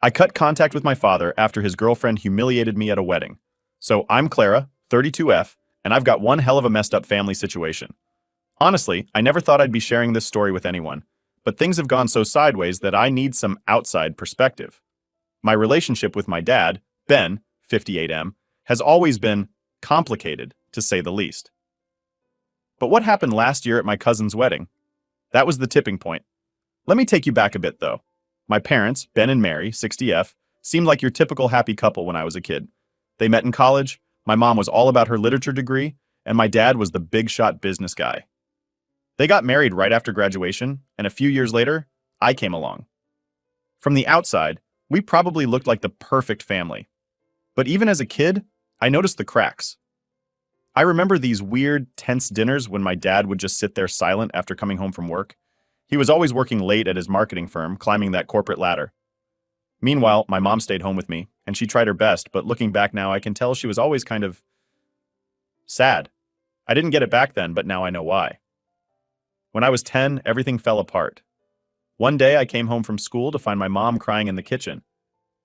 I cut contact with my father after his girlfriend humiliated me at a wedding. So I'm Clara, 32F, and I've got one hell of a messed up family situation. Honestly, I never thought I'd be sharing this story with anyone, but things have gone so sideways that I need some outside perspective. My relationship with my dad, Ben, 58M, has always been complicated, to say the least. But what happened last year at my cousin's wedding? That was the tipping point. Let me take you back a bit, though. My parents, Ben and Mary, 60F, seemed like your typical happy couple when I was a kid. They met in college, my mom was all about her literature degree, and my dad was the big-shot business guy. They got married right after graduation, and a few years later, I came along. From the outside, we probably looked like the perfect family. But even as a kid, I noticed the cracks. I remember these weird, tense dinners when my dad would just sit there silent after coming home from work. He was always working late at his marketing firm, climbing that corporate ladder. Meanwhile, my mom stayed home with me, and she tried her best, but looking back now, I can tell she was always kind of sad. I didn't get it back then, but now I know why. When I was 10, everything fell apart. One day, I came home from school to find my mom crying in the kitchen.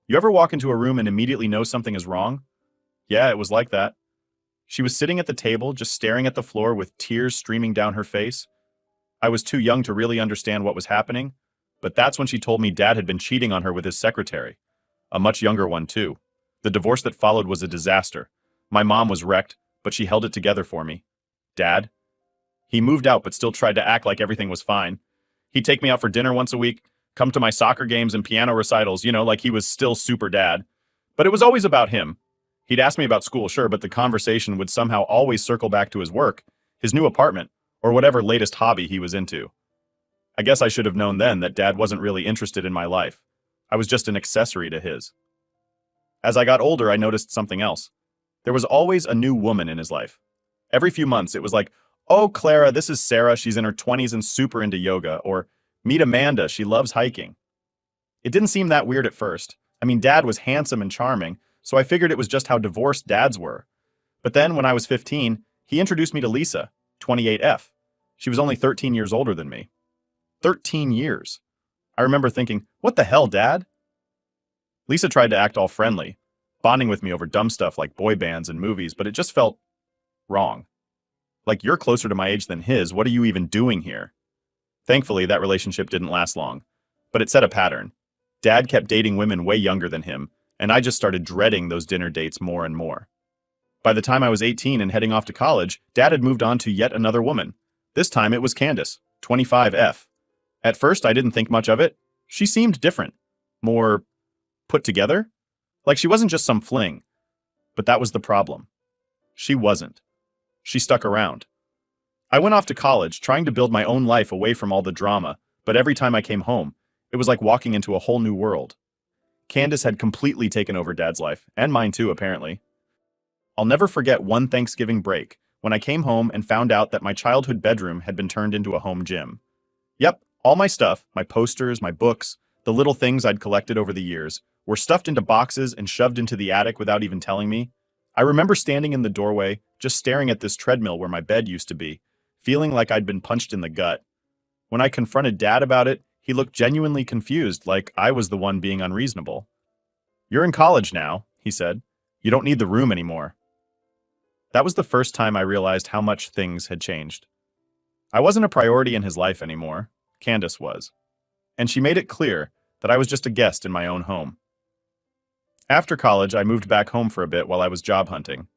You ever walk into a room and immediately know something is wrong? Yeah, it was like that. She was sitting at the table, just staring at the floor with tears streaming down her face. I was too young to really understand what was happening, but that's when she told me Dad had been cheating on her with his secretary. A much younger one, too. The divorce that followed was a disaster. My mom was wrecked, but she held it together for me. Dad? He moved out but still tried to act like everything was fine. He'd take me out for dinner once a week, come to my soccer games and piano recitals, like he was still super dad. But it was always about him. He'd ask me about school, sure, but the conversation would somehow always circle back to his work, his new apartment, or whatever latest hobby he was into. I guess I should have known then that Dad wasn't really interested in my life. I was just an accessory to his. As I got older, I noticed something else. There was always a new woman in his life. Every few months, it was like, "Oh, Clara, this is Sarah, she's in her 20s and super into yoga," or "Meet Amanda, she loves hiking." It didn't seem that weird at first. I mean, Dad was handsome and charming, so I figured it was just how divorced dads were. But then, when I was 15, he introduced me to Lisa, 28F. She was only 13 years older than me. 13 years. I remember thinking, what the hell, Dad? Lisa tried to act all friendly, bonding with me over dumb stuff like boy bands and movies, but it just felt wrong. Like, you're closer to my age than his, what are you even doing here? Thankfully, that relationship didn't last long, but it set a pattern. Dad kept dating women way younger than him, and I just started dreading those dinner dates more and more. By the time I was 18 and heading off to college, Dad had moved on to yet another woman. This time it was Candace, 25F. At first, I didn't think much of it. She seemed different. More put together? Like she wasn't just some fling. But that was the problem. She wasn't. She stuck around. I went off to college, trying to build my own life away from all the drama, but every time I came home, it was like walking into a whole new world. Candace had completely taken over Dad's life, and mine too, apparently. I'll never forget one Thanksgiving break when I came home and found out that my childhood bedroom had been turned into a home gym. Yep, all my stuff, my posters, my books, the little things I'd collected over the years, were stuffed into boxes and shoved into the attic without even telling me. I remember standing in the doorway, just staring at this treadmill where my bed used to be, feeling like I'd been punched in the gut. When I confronted Dad about it, he looked genuinely confused, like I was the one being unreasonable. "You're in college now," he said. "You don't need the room anymore." That was the first time I realized how much things had changed. I wasn't a priority in his life anymore. Candace was. And she made it clear that I was just a guest in my own home. After college, I moved back home for a bit while I was job hunting.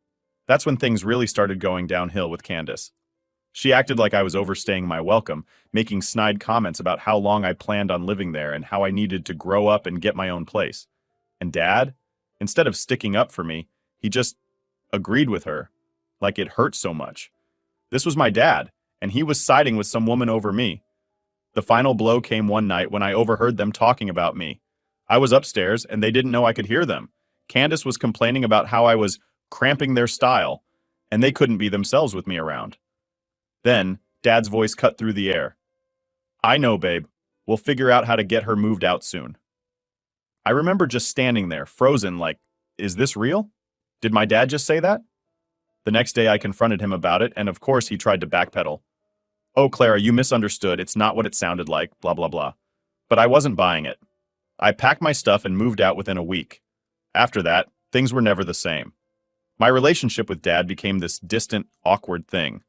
That's when things really started going downhill with Candace. She acted like I was overstaying my welcome, making snide comments about how long I planned on living there and how I needed to grow up and get my own place. And Dad, instead of sticking up for me, he just agreed with her, like it hurt so much. This was my dad, and he was siding with some woman over me. The final blow came one night when I overheard them talking about me. I was upstairs, and they didn't know I could hear them. Candace was complaining about how I was cramping their style, and they couldn't be themselves with me around. Then, Dad's voice cut through the air. "I know, babe. We'll figure out how to get her moved out soon." I remember just standing there, frozen, like, is this real? Did my dad just say that? The next day I confronted him about it, and of course he tried to backpedal. "Oh, Clara, you misunderstood. It's not what it sounded like, blah, blah, blah." But I wasn't buying it. I packed my stuff and moved out within a week. After that, things were never the same. My relationship with Dad became this distant, awkward thing.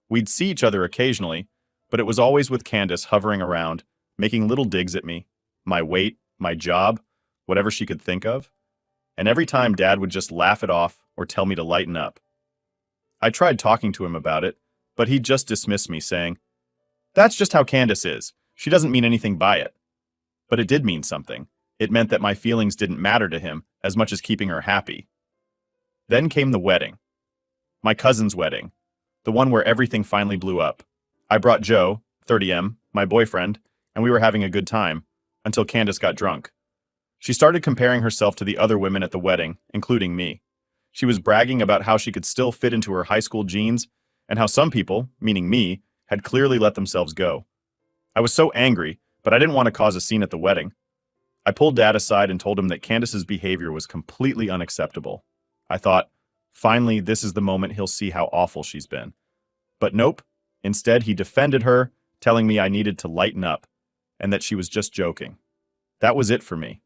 We'd see each other occasionally, but it was always with Candace hovering around, making little digs at me, my weight, my job, whatever she could think of. And every time Dad would just laugh it off or tell me to lighten up. I tried talking to him about it, but he'd just dismiss me, saying, "That's just how Candace is. She doesn't mean anything by it." But it did mean something. It meant that my feelings didn't matter to him as much as keeping her happy. Then came the wedding. My cousin's wedding. The one where everything finally blew up. I brought Joe, 30M, my boyfriend, and we were having a good time, until Candace got drunk. She started comparing herself to the other women at the wedding, including me. She was bragging about how she could still fit into her high school jeans, and how some people, meaning me, had clearly let themselves go. I was so angry, but I didn't want to cause a scene at the wedding. I pulled Dad aside and told him that Candace's behavior was completely unacceptable. I thought, finally, this is the moment he'll see how awful she's been. But nope. Instead, he defended her, telling me I needed to lighten up, and that she was just joking. That was it for me.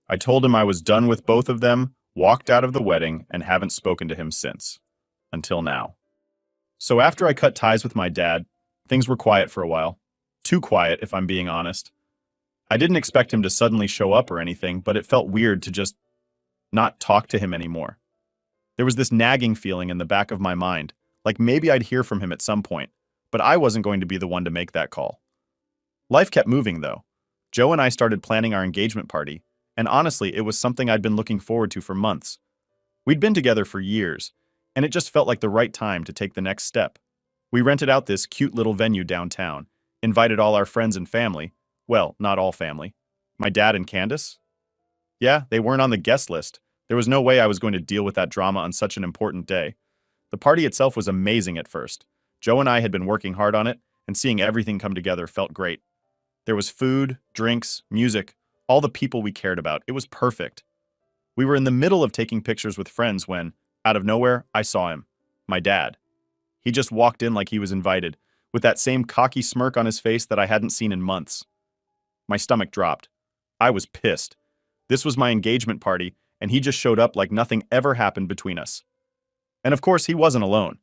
I told him I was done with both of them, walked out of the wedding, and haven't spoken to him since. Until now. So after I cut ties with my dad, things were quiet for a while. Too quiet, if I'm being honest. I didn't expect him to suddenly show up or anything, but it felt weird to just not talk to him anymore. There was this nagging feeling in the back of my mind, like maybe I'd hear from him at some point, but I wasn't going to be the one to make that call. Life kept moving, though. Joe and I started planning our engagement party, and honestly, it was something I'd been looking forward to for months. We'd been together for years, and it just felt like the right time to take the next step. We rented out this cute little venue downtown, invited all our friends and family. Well, not all family. My dad and Candace? Yeah, they weren't on the guest list. There was no way I was going to deal with that drama on such an important day. The party itself was amazing at first. Joe and I had been working hard on it, and seeing everything come together felt great. There was food, drinks, music, all the people we cared about. It was perfect. We were in the middle of taking pictures with friends when, out of nowhere, I saw him. My dad. He just walked in like he was invited, with that same cocky smirk on his face that I hadn't seen in months. My stomach dropped. I was pissed. This was my engagement party, and he just showed up like nothing ever happened between us. And of course, he wasn't alone.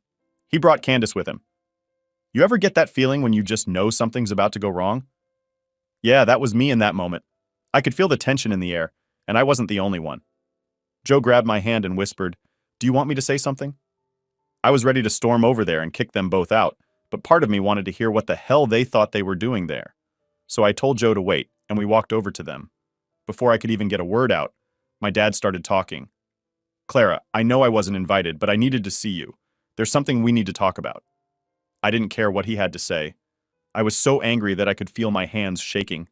He brought Candace with him. You ever get that feeling when you just know something's about to go wrong? Yeah, that was me in that moment. I could feel the tension in the air, and I wasn't the only one. Joe grabbed my hand and whispered, "Do you want me to say something?" I was ready to storm over there and kick them both out, but part of me wanted to hear what the hell they thought they were doing there. So I told Joe to wait, and we walked over to them. Before I could even get a word out, my dad started talking. "Clara, I know I wasn't invited, but I needed to see you. There's something we need to talk about." I didn't care what he had to say. I was so angry that I could feel my hands shaking.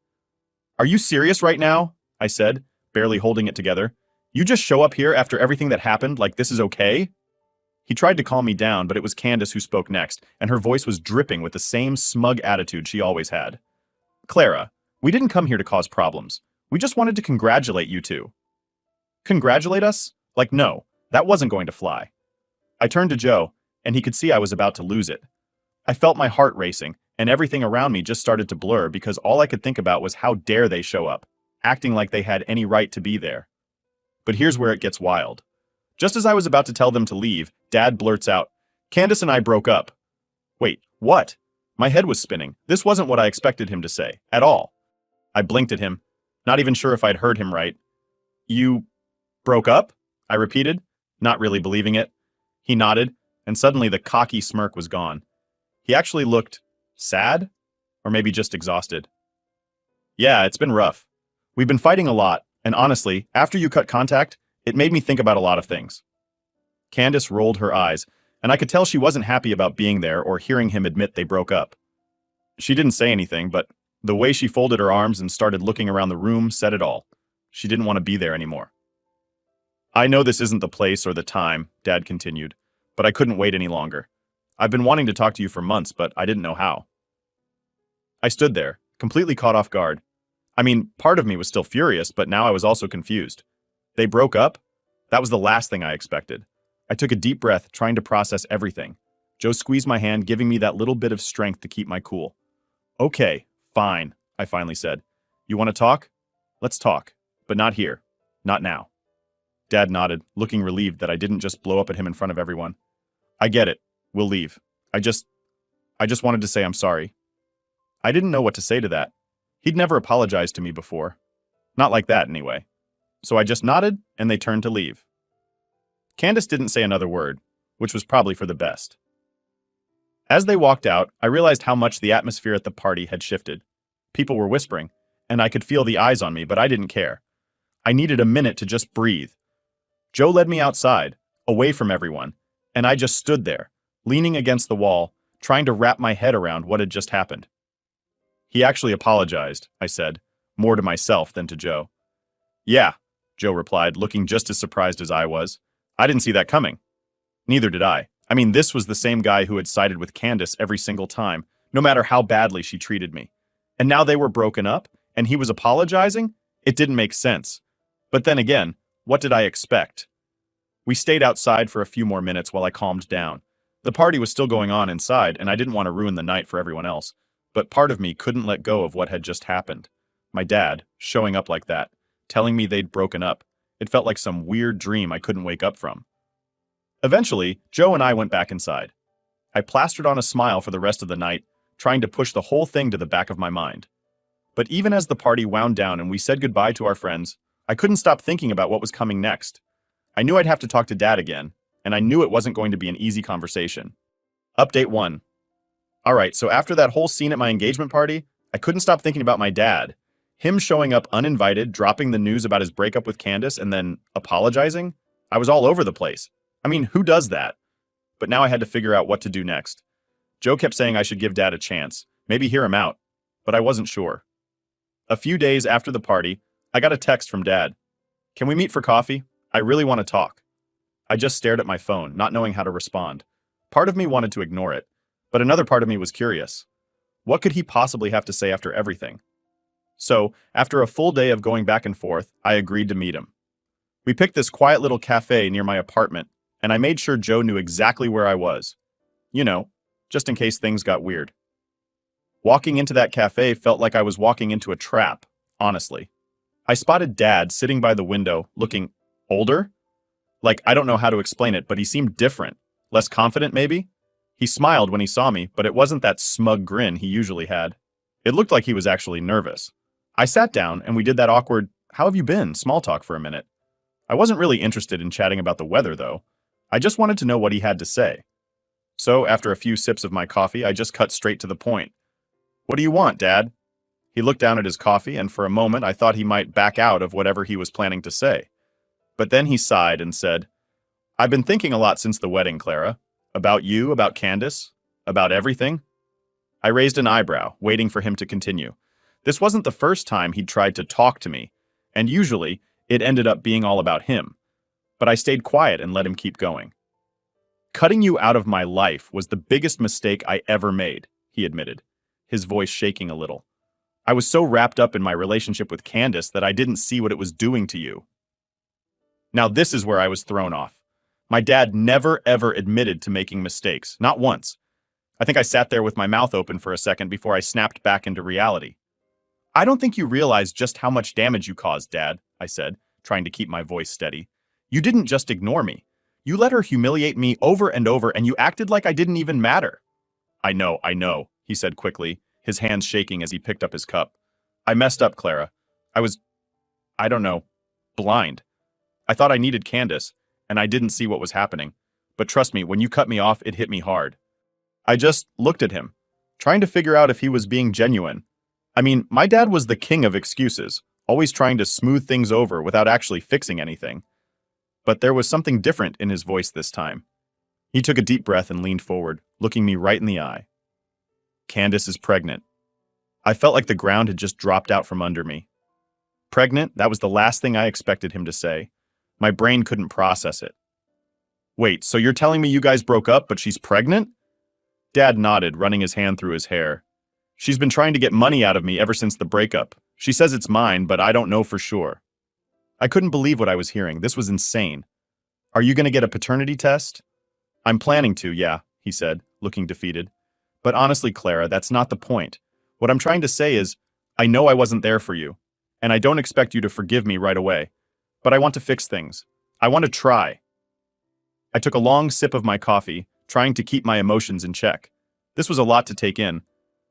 "Are you serious right now?" I said, barely holding it together. "You just show up here after everything that happened like this is okay?" He tried to calm me down, but it was Candace who spoke next, and her voice was dripping with the same smug attitude she always had. "Clara, we didn't come here to cause problems. We just wanted to congratulate you two." Congratulate us? Like, no, that wasn't going to fly. I turned to Joe, and he could see I was about to lose it. I felt my heart racing, and everything around me just started to blur because all I could think about was how dare they show up, acting like they had any right to be there. But here's where it gets wild. Just as I was about to tell them to leave, Dad blurts out, "Candace and I broke up." Wait, what? My head was spinning. This wasn't what I expected him to say, at all. I blinked at him, not even sure if I'd heard him right. "You broke up?" I repeated, not really believing it. He nodded, and suddenly the cocky smirk was gone. He actually looked sad? Or maybe just exhausted. "Yeah, it's been rough. We've been fighting a lot, and honestly, after you cut contact, it made me think about a lot of things." Candace rolled her eyes, and I could tell she wasn't happy about being there or hearing him admit they broke up. She didn't say anything, but the way she folded her arms and started looking around the room said it all. She didn't want to be there anymore. "I know this isn't the place or the time," Dad continued, "but I couldn't wait any longer. I've been wanting to talk to you for months, but I didn't know how." I stood there, completely caught off guard. I mean, part of me was still furious, but now I was also confused. They broke up? That was the last thing I expected. I took a deep breath, trying to process everything. Joe squeezed my hand, giving me that little bit of strength to keep my cool. "Okay, fine," I finally said. "You want to talk?" Let's talk. But not here. Not now. Dad nodded, looking relieved that I didn't just blow up at him in front of everyone. I get it. We'll leave. I just wanted to say I'm sorry. I didn't know what to say to that. He'd never apologized to me before. Not like that, anyway. So I just nodded, and they turned to leave. Candace didn't say another word, which was probably for the best. As they walked out, I realized how much the atmosphere at the party had shifted. People were whispering, and I could feel the eyes on me, but I didn't care. I needed a minute to just breathe. Joe led me outside, away from everyone, and I just stood there, leaning against the wall, trying to wrap my head around what had just happened. He actually apologized, I said, more to myself than to Joe. Yeah, Joe replied, looking just as surprised as I was. I didn't see that coming. Neither did I. I mean, this was the same guy who had sided with Candace every single time, no matter how badly she treated me. And now they were broken up, and he was apologizing? It didn't make sense. But then again, what did I expect? We stayed outside for a few more minutes while I calmed down. The party was still going on inside, and I didn't want to ruin the night for everyone else. But part of me couldn't let go of what had just happened. My dad, showing up like that, telling me they'd broken up. It felt like some weird dream I couldn't wake up from. Eventually, Joe and I went back inside. I plastered on a smile for the rest of the night, trying to push the whole thing to the back of my mind. But even as the party wound down and we said goodbye to our friends, I couldn't stop thinking about what was coming next. I knew I'd have to talk to Dad again, and I knew it wasn't going to be an easy conversation. Update 1. Alright, so after that whole scene at my engagement party, I couldn't stop thinking about my dad. Him showing up uninvited, dropping the news about his breakup with Candace, and then apologizing? I was all over the place. I mean, who does that? But now I had to figure out what to do next. Joe kept saying I should give Dad a chance, maybe hear him out, but I wasn't sure. A few days after the party, I got a text from Dad. Can we meet for coffee? I really want to talk. I just stared at my phone, not knowing how to respond. Part of me wanted to ignore it, but another part of me was curious. What could he possibly have to say after everything? So, after a full day of going back and forth, I agreed to meet him. We picked this quiet little cafe near my apartment, and I made sure Joe knew exactly where I was. You know, just in case things got weird. Walking into that cafe felt like I was walking into a trap, honestly. I spotted Dad sitting by the window, looking older? Like, I don't know how to explain it, but he seemed different. Less confident, maybe? He smiled when he saw me, but it wasn't that smug grin he usually had. It looked like he was actually nervous. I sat down, and we did that awkward, "How have you been?" small talk for a minute. I wasn't really interested in chatting about the weather, though. I just wanted to know what he had to say. So, after a few sips of my coffee, I just cut straight to the point. "What do you want, Dad?" He looked down at his coffee, and for a moment I thought he might back out of whatever he was planning to say. But then he sighed and said, "I've been thinking a lot since the wedding, Clara. About you, about Candace, about everything." I raised an eyebrow, waiting for him to continue. This wasn't the first time he'd tried to talk to me, and usually it ended up being all about him. But I stayed quiet and let him keep going. "Cutting you out of my life was the biggest mistake I ever made," he admitted, his voice shaking a little. "I was so wrapped up in my relationship with Candace that I didn't see what it was doing to you." Now this is where I was thrown off. My dad never ever admitted to making mistakes, not once. I think I sat there with my mouth open for a second before I snapped back into reality. "I don't think you realize just how much damage you caused, Dad," I said, trying to keep my voice steady. "You didn't just ignore me. You let her humiliate me over and over, and you acted like I didn't even matter." I know, he said quickly, his hands shaking as he picked up his cup. "I messed up, Clara. I don't know, blind. I thought I needed Candace, and I didn't see what was happening. But trust me, when you cut me off, it hit me hard." I just looked at him, trying to figure out if he was being genuine. I mean, my dad was the king of excuses, always trying to smooth things over without actually fixing anything. But there was something different in his voice this time. He took a deep breath and leaned forward, looking me right in the eye. "Candace is pregnant." I felt like the ground had just dropped out from under me. Pregnant? That was the last thing I expected him to say. My brain couldn't process it. "Wait, so you're telling me you guys broke up, but she's pregnant?" Dad nodded, running his hand through his hair. "She's been trying to get money out of me ever since the breakup. She says it's mine, but I don't know for sure." I couldn't believe what I was hearing. This was insane. "Are you going to get a paternity test?" "I'm planning to, yeah," he said, looking defeated. "But honestly, Clara, that's not the point. What I'm trying to say is, I know I wasn't there for you. and I don't expect you to forgive me right away. But I want to fix things. I want to try. I took a long sip of my coffee, trying to keep my emotions in check. This was a lot to take in.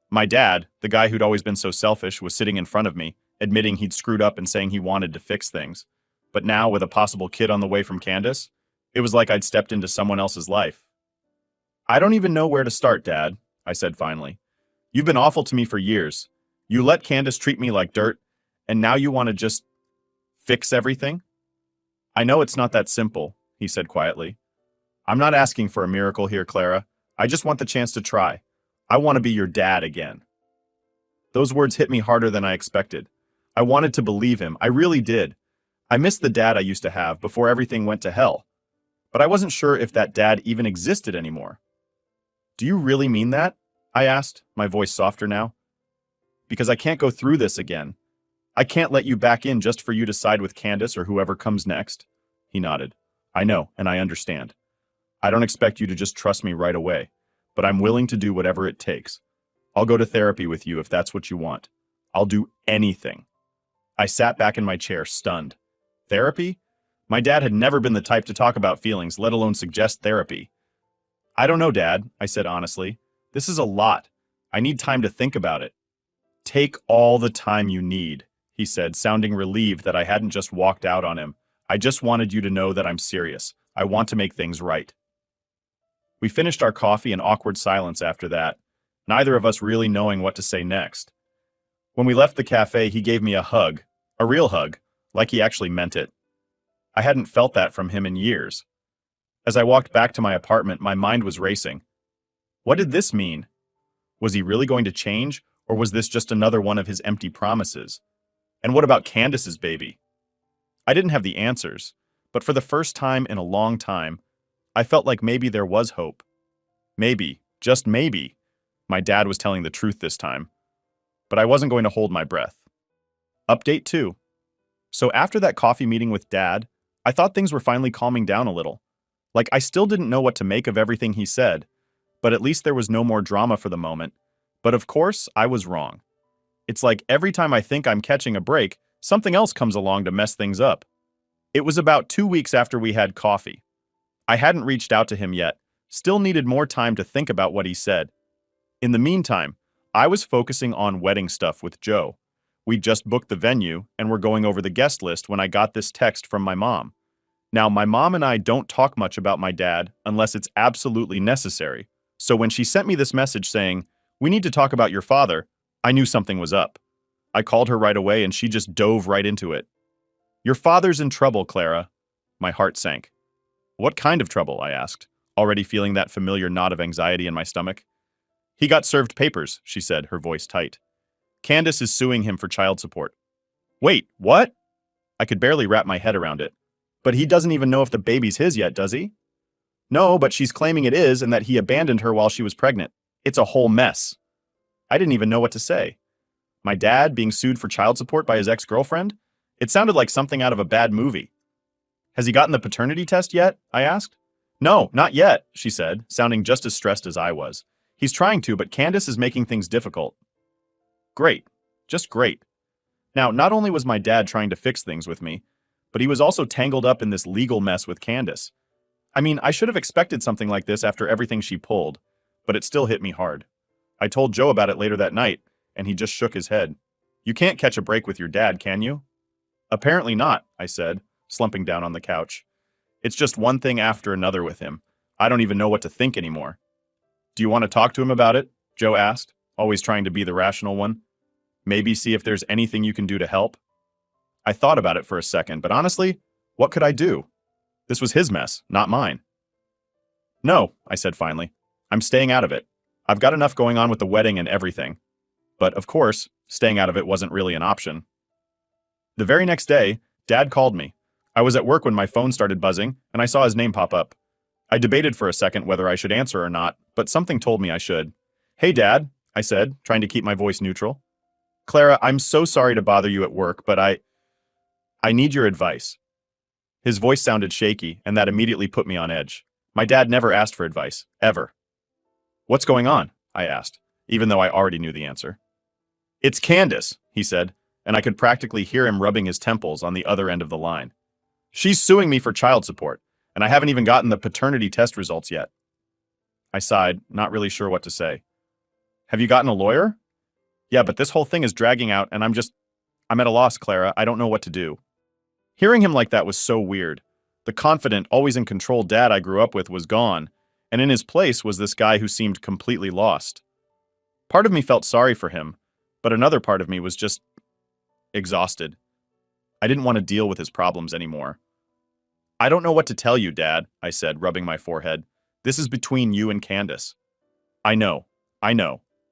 My dad, the guy who'd always been so selfish, was sitting in front of me, admitting he'd screwed up and saying he wanted to fix things. But now, with a possible kid on the way from Candace, it was like I'd stepped into someone else's life. I don't even know where to start, Dad, I said finally. You've been awful to me for years. You let Candace treat me like dirt, and now you want to just fix everything? I know it's not that simple, he said quietly. I'm not asking for a miracle here, Clara. I just want the chance to try. I want to be your dad again. Those words hit me harder than I expected. I wanted to believe him. I really did. I missed the dad I used to have before everything went to hell. But I wasn't sure if that dad even existed anymore. Do you really mean that? I asked, my voice softer now. Because I can't go through this again. I can't let you back in just for you to side with Candace or whoever comes next. He nodded. I know, and I understand. I don't expect you to just trust me right away, but I'm willing to do whatever it takes. I'll go to therapy with you if that's what you want. I'll do anything. I sat back in my chair, stunned. Therapy? My dad had never been the type to talk about feelings, let alone suggest therapy. I don't know, Dad, I said honestly. This is a lot. I need time to think about it. Take all the time you need, he said, sounding relieved that I hadn't just walked out on him. I just wanted you to know that I'm serious. I want to make things right. We finished our coffee in awkward silence after that, neither of us really knowing what to say next. When we left the cafe, he gave me a hug, a real hug, like he actually meant it. I hadn't felt that from him in years. As I walked back to my apartment, my mind was racing. What did this mean? Was he really going to change, or was this just another one of his empty promises? And what about Candace's baby? I didn't have the answers, but for the first time in a long time, I felt like maybe there was hope. Maybe, just maybe, my dad was telling the truth this time. But I wasn't going to hold my breath. Update 2. So after that coffee meeting with Dad, I thought things were finally calming down a little. Like I still didn't know what to make of everything he said, but at least there was no more drama for the moment. But of course, I was wrong. It's like every time I think I'm catching a break, something else comes along to mess things up. It was about 2 weeks after we had coffee. I hadn't reached out to him yet, still needed more time to think about what he said. In the meantime, I was focusing on wedding stuff with Joe. We'd just booked the venue and were going over the guest list when I got this text from my mom. Now, my mom and I don't talk much about my dad unless it's absolutely necessary. So when she sent me this message saying, "We need to talk about your father," I knew something was up. I called her right away and she just dove right into it. "Your father's in trouble, Clara." My heart sank. "What kind of trouble?" I asked, already feeling that familiar knot of anxiety in my stomach. "He got served papers," she said, her voice tight. "Candace is suing him for child support." "Wait, what?" I could barely wrap my head around it. "But he doesn't even know if the baby's his yet, does he?" "No, but she's claiming it is and that he abandoned her while she was pregnant. It's a whole mess." I didn't even know what to say. My dad being sued for child support by his ex-girlfriend? It sounded like something out of a bad movie. "Has he gotten the paternity test yet?" I asked. "No, not yet," she said, sounding just as stressed as I was. "He's trying to, but Candace is making things difficult." Great. Just great. Now, not only was my dad trying to fix things with me, but he was also tangled up in this legal mess with Candace. I mean, I should have expected something like this after everything she pulled, but it still hit me hard. I told Joe about it later that night, and he just shook his head. "You can't catch a break with your dad, can you?" "Apparently not," I said, slumping down on the couch. "It's just one thing after another with him. I don't even know what to think anymore." "Do you want to talk to him about it?" Joe asked, always trying to be the rational one. "Maybe see if there's anything you can do to help?" I thought about it for a second, but honestly, what could I do? This was his mess, not mine. "No," I said finally. "I'm staying out of it. I've got enough going on with the wedding and everything." But, of course, staying out of it wasn't really an option. The very next day, Dad called me. I was at work when my phone started buzzing, and I saw his name pop up. I debated for a second whether I should answer or not, but something told me I should. "Hey, Dad," I said, trying to keep my voice neutral. "Clara, I'm so sorry to bother you at work, but I need your advice." His voice sounded shaky, and that immediately put me on edge. My dad never asked for advice, ever. "What's going on?" I asked, even though I already knew the answer. "It's Candace," he said, and I could practically hear him rubbing his temples on the other end of the line. She's suing me for child support, and I haven't even gotten the paternity test results yet. I sighed, not really sure what to say. Have you gotten a lawyer? Yeah, but this whole thing is dragging out, and I'm at a loss, Clara. I don't know what to do. Hearing him like that was so weird. The confident, always in control dad I grew up with was gone, and in his place was this guy who seemed completely lost. Part of me felt sorry for him, but another part of me was just exhausted. I didn't want to deal with his problems anymore. I don't know what to tell you, Dad, I said, rubbing my forehead. This is between you and Candace. I know,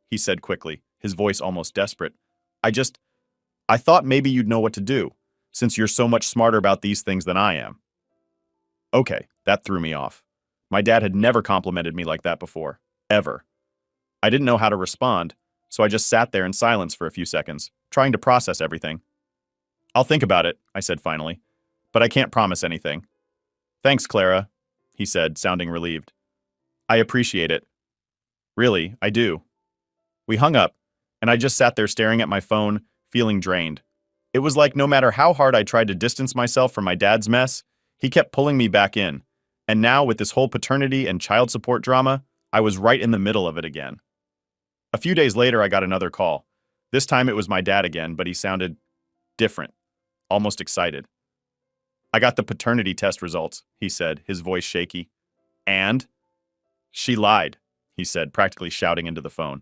he said quickly, his voice almost desperate. I thought maybe you'd know what to do, since you're so much smarter about these things than I am. Okay, that threw me off. My dad had never complimented me like that before. Ever. I didn't know how to respond, so I just sat there in silence for a few seconds, trying to process everything. I'll think about it, I said finally, but I can't promise anything. Thanks, Clara, he said, sounding relieved. I appreciate it. Really, I do. We hung up, and I just sat there staring at my phone, feeling drained. It was like no matter how hard I tried to distance myself from my dad's mess, he kept pulling me back in. And now, with this whole paternity and child support drama, I was right in the middle of it again. A few days later, I got another call. This time it was my dad again, but he sounded different, almost excited. I got the paternity test results, he said, his voice shaky. And? She lied, he said, practically shouting into the phone.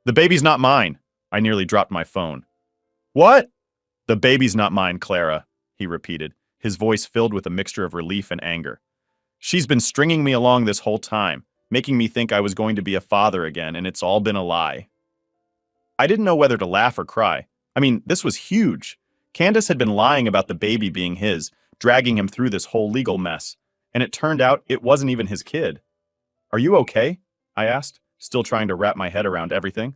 The baby's not mine. I nearly dropped my phone. What? The baby's not mine, Clara, he repeated, his voice filled with a mixture of relief and anger. She's been stringing me along this whole time, making me think I was going to be a father again, and it's all been a lie. I didn't know whether to laugh or cry. I mean, this was huge. Candace had been lying about the baby being his, dragging him through this whole legal mess, and it turned out it wasn't even his kid. Are you okay? I asked, still trying to wrap my head around everything.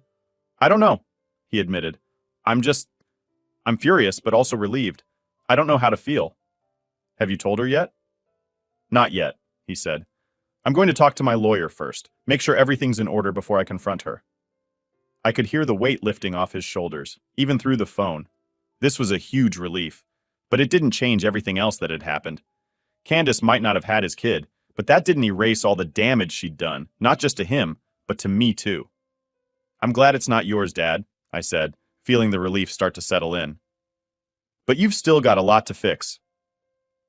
I don't know, he admitted. I'm furious, but also relieved. I don't know how to feel. Have you told her yet? Not yet, he said. I'm going to talk to my lawyer first, make sure everything's in order before I confront her. I could hear the weight lifting off his shoulders, even through the phone. This was a huge relief, but it didn't change everything else that had happened. Candace might not have had his kid, but that didn't erase all the damage she'd done, not just to him, but to me too. I'm glad it's not yours, Dad, I said, feeling the relief start to settle in. But you've still got a lot to fix.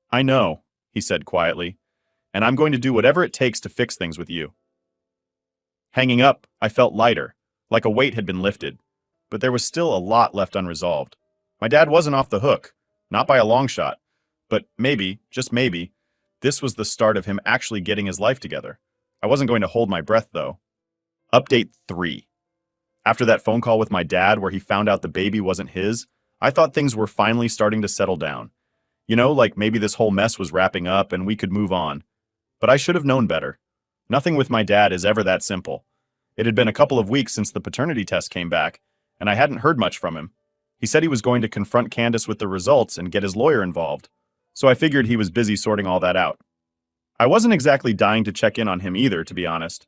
I know, he said quietly, and I'm going to do whatever it takes to fix things with you. Hanging up, I felt lighter, like a weight had been lifted, but there was still a lot left unresolved. My dad wasn't off the hook, not by a long shot, but maybe, just maybe, this was the start of him actually getting his life together. I wasn't going to hold my breath, though. Update 3. After that phone call with my dad where he found out the baby wasn't his, I thought things were finally starting to settle down. You know, like maybe this whole mess was wrapping up and we could move on. But I should have known better. Nothing with my dad is ever that simple. It had been a couple of weeks since the paternity test came back, and I hadn't heard much from him. He said he was going to confront Candace with the results and get his lawyer involved, so I figured he was busy sorting all that out. I wasn't exactly dying to check in on him either, to be honest.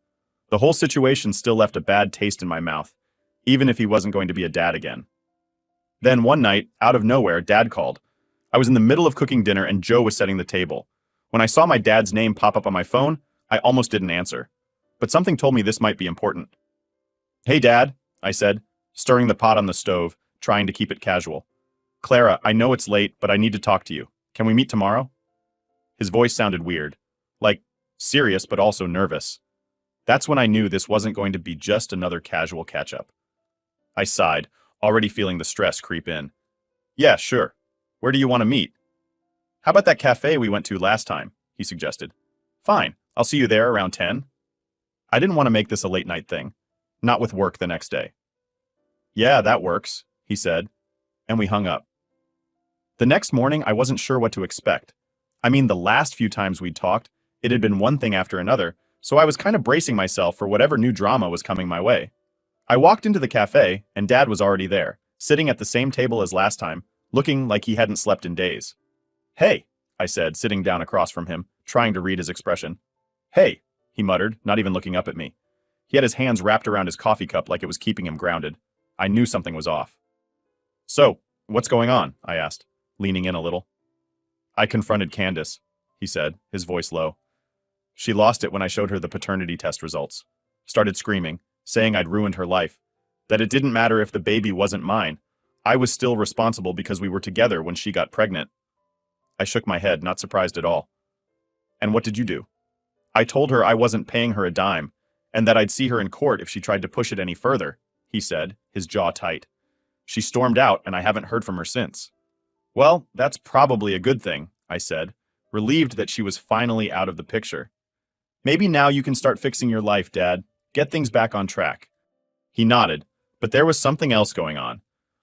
The whole situation still left a bad taste in my mouth, even if he wasn't going to be a dad again. Then one night, out of nowhere, Dad called. I was in the middle of cooking dinner and Joe was setting the table. When I saw my dad's name pop up on my phone, I almost didn't answer. But something told me this might be important. Hey, Dad, I said, stirring the pot on the stove, trying to keep it casual. Clara, I know it's late, but I need to talk to you. Can we meet tomorrow? His voice sounded weird, like serious but also nervous. That's when I knew this wasn't going to be just another casual catch-up. I sighed, already feeling the stress creep in. Yeah, sure. Where do you want to meet? How about that cafe we went to last time? He suggested. Fine, I'll see you there around 10. I didn't want to make this a late night thing, not with work the next day. Yeah, that works, he said, and we hung up. The next morning, I wasn't sure what to expect. I mean, the last few times we'd talked, it had been one thing after another, so I was kind of bracing myself for whatever new drama was coming my way. I walked into the cafe, and Dad was already there, sitting at the same table as last time, looking like he hadn't slept in days. Hey, I said, sitting down across from him, trying to read his expression. Hey, he muttered, not even looking up at me. He had his hands wrapped around his coffee cup like it was keeping him grounded. I knew something was off. So, What's going on? I asked, leaning in a little. I confronted Candace, he said, his voice low. She lost it when I showed her the paternity test results. Started screaming, saying I'd ruined her life. That it didn't matter if the baby wasn't mine. I was still responsible because we were together when she got pregnant. I shook my head, not surprised at all. And what did you do? I told her I wasn't paying her a dime, and that I'd see her in court if she tried to push it any further, he said, his jaw tight. She stormed out, and I haven't heard from her since. Well, that's probably a good thing, I said, relieved that she was finally out of the picture. Maybe now you can start fixing your life, Dad. Get things back on track. He nodded, but there was something else going on.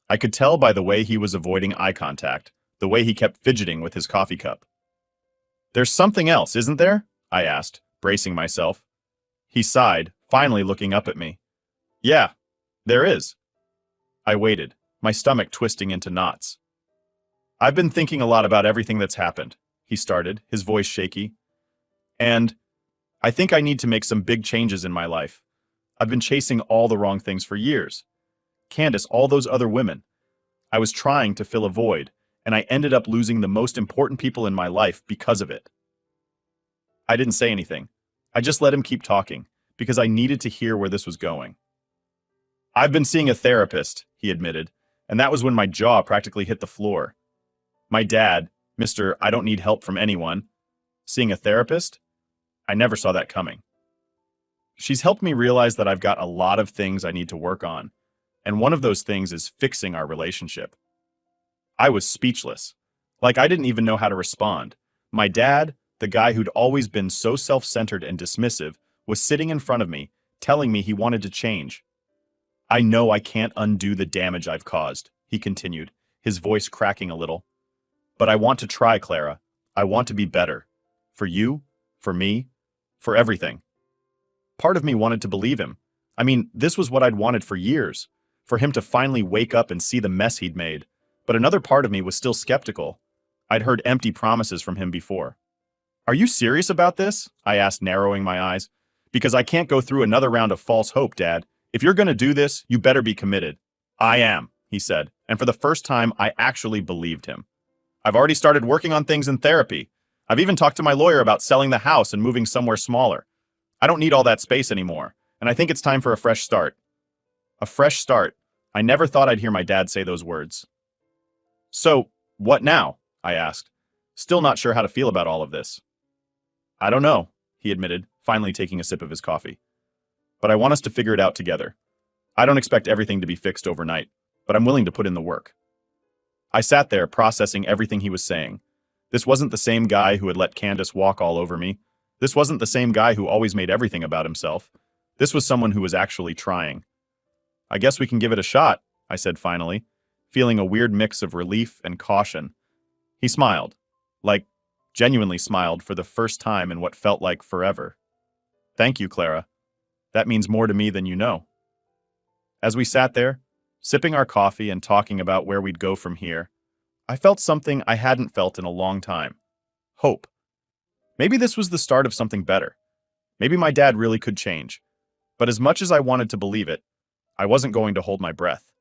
I could tell by the way he was avoiding eye contact, the way he kept fidgeting with his coffee cup. There's something else, isn't there? I asked, bracing myself. He sighed, finally looking up at me. Yeah, there is. I waited, my stomach twisting into knots. I've been thinking a lot about everything that's happened, he started, his voice shaky. And I think I need to make some big changes in my life. I've been chasing all the wrong things for years. Candace, all those other women. I was trying to fill a void, and I ended up losing the most important people in my life because of it. I didn't say anything. I just let him keep talking, because I needed to hear where this was going. I've been seeing a therapist, he admitted, and that was when my jaw practically hit the floor. My dad, Mr. I don't need help from anyone. Seeing a therapist? I never saw that coming. She's helped me realize that I've got a lot of things I need to work on, and one of those things is fixing our relationship. I was speechless. Like I didn't even know how to respond. My dad, the guy who'd always been so self-centered and dismissive, was sitting in front of me, telling me he wanted to change. I know I can't undo the damage I've caused, he continued, his voice cracking a little. But I want to try, Clara. I want to be better. For you, for me, for everything. Part of me wanted to believe him. I mean, this was what I'd wanted for years, for him to finally wake up and see the mess he'd made. But another part of me was still skeptical. I'd heard empty promises from him before. Are you serious about this? I asked, narrowing my eyes. Because I can't go through another round of false hope, Dad. If you're going to do this, you better be committed. I am, he said, and for the first time, I actually believed him. I've already started working on things in therapy. I've even talked to my lawyer about selling the house and moving somewhere smaller. I don't need all that space anymore, and I think it's time for a fresh start. A fresh start. I never thought I'd hear my dad say those words. So, what now? I asked, still not sure how to feel about all of this. I don't know, he admitted, finally taking a sip of his coffee. But I want us to figure it out together. I don't expect everything to be fixed overnight, but I'm willing to put in the work. I sat there processing everything he was saying. This wasn't the same guy who had let Candace walk all over me. This wasn't the same guy who always made everything about himself. This was someone who was actually trying. I guess we can give it a shot, I said finally, feeling a weird mix of relief and caution. He smiled, like, genuinely smiled for the first time in what felt like forever. Thank you, Clara. That means more to me than you know. As we sat there, sipping our coffee and talking about where we'd go from here, I felt something I hadn't felt in a long time. Hope. Maybe this was the start of something better. Maybe my dad really could change. But as much as I wanted to believe it, I wasn't going to hold my breath.